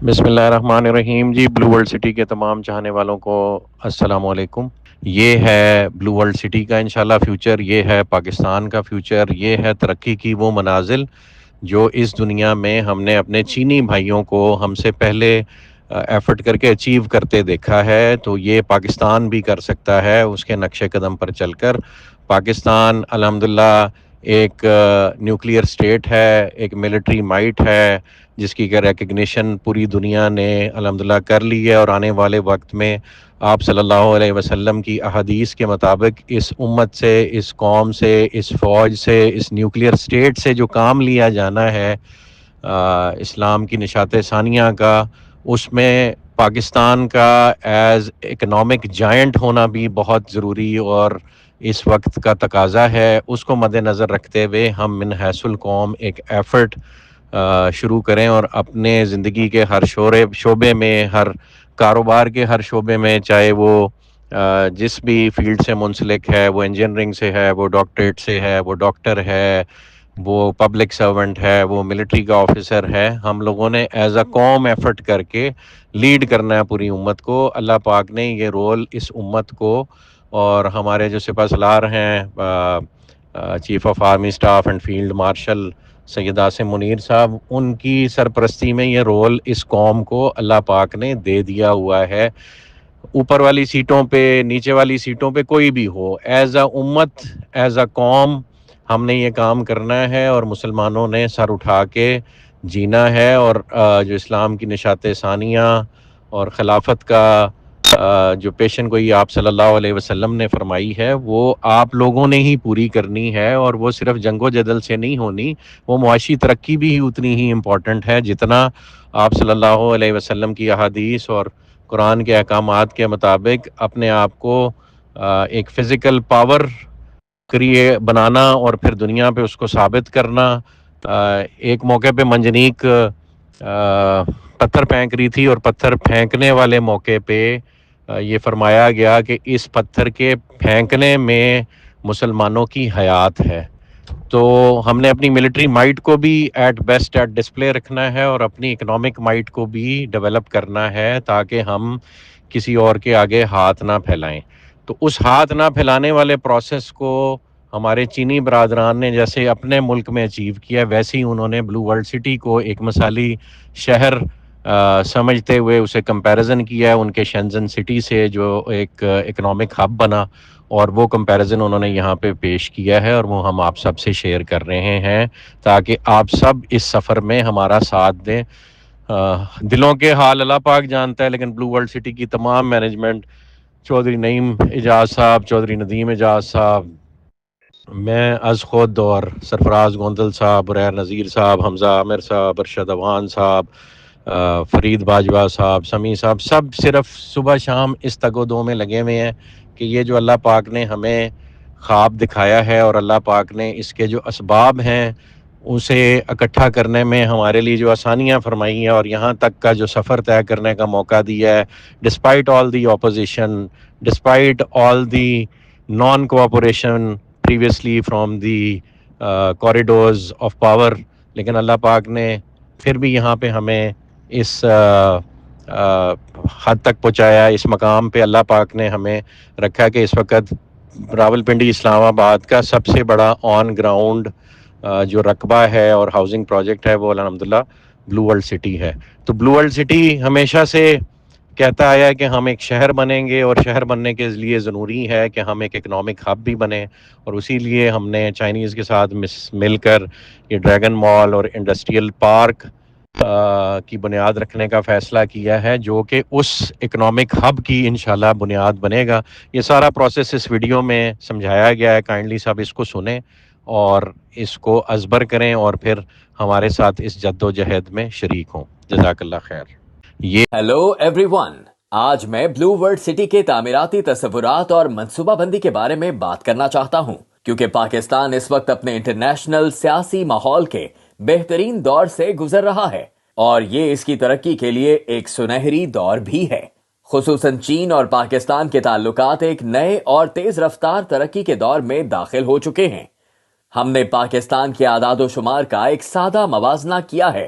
بسم اللہ الرحمن الرحیم جی، بلو ورلڈ سٹی کے تمام چاہنے والوں کو السلام علیکم۔ یہ ہے بلو ورلڈ سٹی کا انشاءاللہ فیوچر، یہ ہے پاکستان کا فیوچر، یہ ہے ترقی کی وہ منازل جو اس دنیا میں ہم نے اپنے چینی بھائیوں کو ہم سے پہلے ایفرٹ کر کے اچیو کرتے دیکھا ہے، تو یہ پاکستان بھی کر سکتا ہے اس کے نقش قدم پر چل کر۔ پاکستان الحمدللہ ایک نیوکلیئر سٹیٹ ہے، ایک ملٹری مائٹ ہے جس کی ریکگنیشن پوری دنیا نے الحمدللہ کر لی ہے، اور آنے والے وقت میں آپ صلی اللہ علیہ وسلم کی احادیث کے مطابق اس امت سے، اس قوم سے، اس فوج سے، اس نیوکلیئر سٹیٹ سے جو کام لیا جانا ہے اسلام کی نشات ثانیہ کا، اس میں پاکستان کا ایز اکنامک جائنٹ ہونا بھی بہت ضروری اور اس وقت کا تقاضا ہے۔ اس کو مد نظر رکھتے ہوئے ہم من حیث القوم ایک ایفرٹ شروع کریں، اور اپنے زندگی کے ہر شعبے میں، ہر کاروبار کے ہر شعبے میں، چاہے وہ جس بھی فیلڈ سے منسلک ہے، وہ انجینئرنگ سے ہے، وہ ڈاکٹریٹ سے ہے، وہ ڈاکٹر ہے، وہ پبلک سرونٹ ہے، وہ ملٹری کا آفیسر ہے، ہم لوگوں نے ایز اے قوم ایفرٹ کر کے لیڈ کرنا ہے پوری امت کو۔ اللہ پاک نے یہ رول اس امت کو، اور ہمارے جو سپہ سالار ہیں chief of army staff and field marshal Syed Asim Munir صاحب، ان کی سرپرستی میں یہ رول اس قوم کو اللہ پاک نے دے دیا ہوا ہے۔ اوپر والی سیٹوں پہ، نیچے والی سیٹوں پہ کوئی بھی ہو، ایز اے امت، ایز اے قوم ہم نے یہ کام کرنا ہے، اور مسلمانوں نے سر اٹھا کے جینا ہے، اور جو اسلام کی نشات ثانیہ اور خلافت کا جو پیشن گوئی آپ صلی اللہ علیہ وسلم نے فرمائی ہے، وہ آپ لوگوں نے ہی پوری کرنی ہے، اور وہ صرف جنگ و جدل سے نہیں ہونی، وہ معاشی ترقی بھی اتنی ہی امپورٹنٹ ہے جتنا آپ صلی اللہ علیہ وسلم کی احادیث اور قرآن کے احکامات کے مطابق اپنے آپ کو ایک فزیکل پاور بنانا اور پھر دنیا پہ اس کو ثابت کرنا۔ ایک موقع پہ منجنیک پتھر پھینک رہی تھی، اور پتھر پھینکنے والے موقع پہ یہ فرمایا گیا کہ اس پتھر کے پھینکنے میں مسلمانوں کی حیات ہے۔ تو ہم نے اپنی ملٹری مائٹ کو بھی ایٹ بیسٹ ایٹ ڈسپلے رکھنا ہے، اور اپنی اکنامک مائٹ کو بھی ڈیولپ کرنا ہے، تاکہ ہم کسی اور کے آگے ہاتھ نہ پھیلائیں۔ تو اس ہاتھ نہ پھیلانے والے پروسیس کو ہمارے چینی برادران نے جیسے اپنے ملک میں اچیو کیا، ویسے ہی انہوں نے بلو ورلڈ سٹی کو ایک مثالی شہر سمجھتے ہوئے اسے کمپیریزن کیا ہے ان کے شینزن سٹی سے، جو ایک اکنامک ہب بنا، اور وہ کمپیریزن انہوں نے یہاں پہ پیش کیا ہے، اور وہ ہم آپ سب سے شیئر کر رہے ہیں تاکہ آپ سب اس سفر میں ہمارا ساتھ دیں۔ دلوں کے حال اللہ پاک جانتا ہے، لیکن بلو ورلڈ سٹی کی تمام مینجمنٹ، چودھری نعیم اجاز صاحب، چودھری ندیم اجاز صاحب، میں از خود، اور سرفراز گوندل صاحب، بریر نذیر صاحب، حمزہ عامر صاحب، ارشد اوان صاحب، فرید باجوہ صاحب، سمیع صاحب، سب صرف صبح شام اس تگ و دو میں لگے ہوئے ہیں کہ یہ جو اللہ پاک نے ہمیں خواب دکھایا ہے، اور اللہ پاک نے اس کے جو اسباب ہیں اسے اکٹھا کرنے میں ہمارے لیے جو آسانیاں فرمائی ہیں، اور یہاں تک کا جو سفر طے کرنے کا موقع دیا ہے، despite all the opposition, despite all the naan cooperation previously from the corridors of power, لیکن اللہ پاک نے پھر بھی یہاں پہ ہمیں اس حد تک پہنچایا، اس مقام پہ اللہ پاک نے ہمیں رکھا کہ اس وقت راول پنڈی اسلام آباد کا سب سے بڑا آن گراؤنڈ جو رقبہ ہے اور ہاؤسنگ پروجیکٹ ہے، وہ الحمدللہ بلو ورلڈ سٹی ہے۔ تو بلو ورلڈ سٹی ہمیشہ سے کہتا آیا کہ ہم ایک شہر بنیں گے، اور شہر بننے کے لیے ضروری ہے کہ ہم ایک اکنامک ہب بھی بنیں، اور اسی لیے ہم نے چائنیز کے ساتھ مل کر یہ ڈریگن مال اور انڈسٹریل پارک کی بنیاد رکھنے کا فیصلہ کیا ہے، جو کہ اس اکنامک ہب کی انشاءاللہ بنیاد بنے گا۔ یہ سارا پروسیس اس ویڈیو میں سمجھایا گیا ہے، کائنڈلی صاحب اس کو سنیں اور اس کو ازبر کریں، اور پھر ہمارے ساتھ اس جد و جہد میں شریک ہوں۔ جزاک اللہ خیر۔ ہیلو ایوری ون، آج میں بلو ورلڈ سٹی کے تعمیراتی تصورات اور منصوبہ بندی کے بارے میں بات کرنا چاہتا ہوں، کیونکہ پاکستان اس وقت اپنے انٹرنیشنل سیاسی ماحول کے بہترین دور سے گزر رہا ہے، اور یہ اس کی ترقی کے لیے ایک سنہری دور بھی ہے۔ خصوصاً چین اور پاکستان کے تعلقات ایک نئے اور تیز رفتار ترقی کے دور میں داخل ہو چکے ہیں۔ ہم نے پاکستان کے اعداد و شمار کا ایک سادہ موازنہ کیا ہے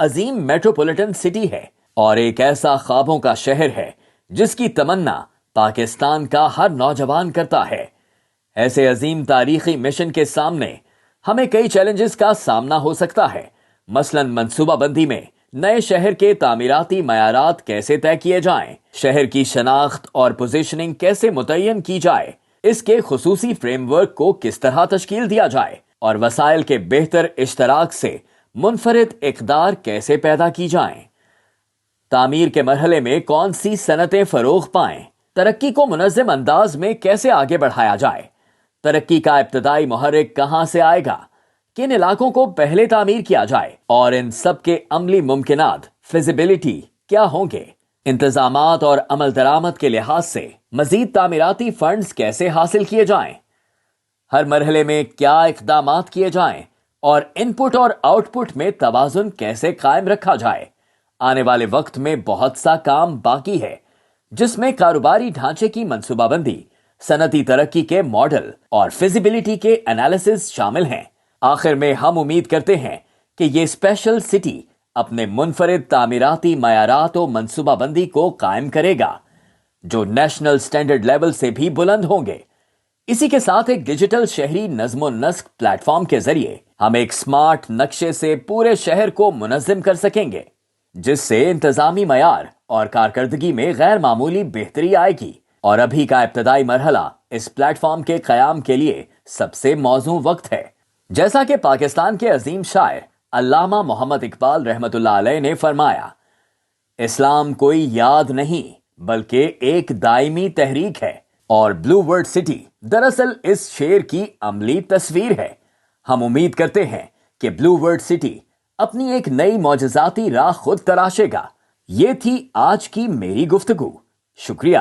عظیم میٹروپولیٹن سٹی ہے اور ایک ایسا خوابوں کا شہر ہے جس کی تمنا پاکستان کا ہر نوجوان کرتا ہے۔ ایسے عظیم تاریخی مشن کے سامنے ہمیں کئی چیلنجز کا سامنا ہو سکتا ہے، مثلاً منصوبہ بندی میں نئے شہر کے تعمیراتی معیارات کیسے طے کیے جائیں، شہر کی شناخت اور پوزیشننگ کیسے متعین کی جائے، اس کے خصوصی فریم ورک کو کس طرح تشکیل دیا جائے اور وسائل کے بہتر اشتراک سے منفرد اقدار کیسے پیدا کی جائیں۔ تعمیر کے مرحلے میں کون سی صنعتیں فروغ پائیں، ترقی کو منظم انداز میں کیسے آگے بڑھایا جائے، ترقی کا ابتدائی محرک کہاں سے آئے گا، کن علاقوں کو پہلے تعمیر کیا جائے اور ان سب کے عملی ممکنات فیزیبلٹی کیا ہوں گے، انتظامات اور عمل درآمد کے لحاظ سے مزید تعمیراتی فنڈز کیسے حاصل کیے جائیں، ہر مرحلے میں کیا اقدامات کیے جائیں اور ان پٹ اور آؤٹ پٹ میں توازن کیسے قائم رکھا جائے۔ آنے والے وقت میں بہت سا کام باقی ہے جس میں کاروباری ڈھانچے کی منصوبہ بندی، صنعتی ترقی کے ماڈل اور فیزیبلٹی کے انالیسز شامل ہیں۔ آخر میں ہم امید کرتے ہیں کہ یہ اسپیشل سٹی اپنے منفرد تعمیراتی معیارات و منصوبہ بندی کو قائم کرے گا جو نیشنل سٹینڈرڈ لیول سے بھی بلند ہوں گے۔ اسی کے ساتھ ایک ڈیجیٹل شہری نظم و نسق پلیٹ فارم کے ذریعے ہم ایک سمارٹ نقشے سے پورے شہر کو منظم کر سکیں گے جس سے انتظامی معیار اور کارکردگی میں غیر معمولی بہتری آئے گی، اور ابھی کا ابتدائی مرحلہ اس پلیٹ فارم کے قیام کے لیے سب سے موزوں وقت ہے۔ جیسا کہ پاکستان کے عظیم شاعر علامہ محمد اقبال رحمۃ اللہ علیہ نے فرمایا، اسلام کوئی یاد نہیں بلکہ ایک دائمی تحریک ہے، اور بلو ورلڈ سٹی دراصل اس شعر کی عملی تصویر ہے۔ ہم امید کرتے ہیں کہ بلو ورلڈ سٹی اپنی ایک نئی معجزاتی راہ خود تراشے گا۔ یہ تھی آج کی میری گفتگو۔ شکریہ۔